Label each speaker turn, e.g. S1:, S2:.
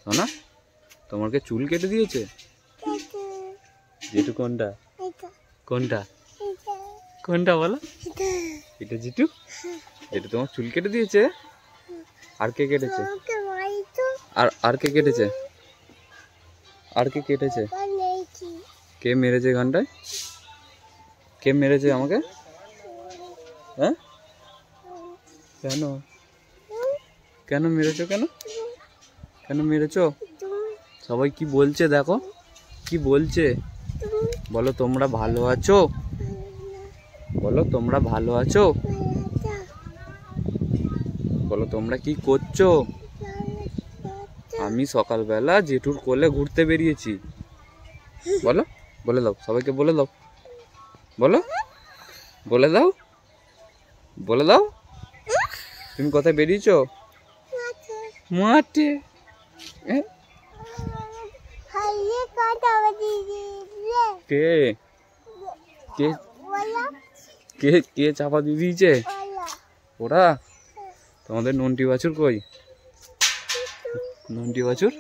S1: সোনা তোমাকে চুল কেটে দিয়েছে? জিটু কোনটা কোনটা কোনটা বলো? এটা জিটু? এটা তোমার চুল কেটে দিয়েছে? আর কে কেটেছে? আর কে কেটেছে? আর কে কেটেছে? কে মেরেছে ঘন্টায়? কে মেরেছে আমাকে? হ্যাঁ কেন কেন মেরেছো? কেন কেন মেরেছো? সবাই কি বলছে দেখো, কি বলছে? বলো তোমরা ভালো আছো? বলো তোমরা ভালো আছো? বলো তোমরা কি করছো? আমি সকালবেলা জেঠুর কোলে ঘুরতে বেরিয়েছি। বলো, বলে দাও, সবাইকে বলে দাও, বলো, বলে দাও, বলে দাও। তুমি কোথায় বেরিয়েছো? মাঠে। কে কে কে কে চাপা দিয়ে দিয়েছে? ওরা? তোমাদের নন্টি বাছুর কই? নন্টি বাছুর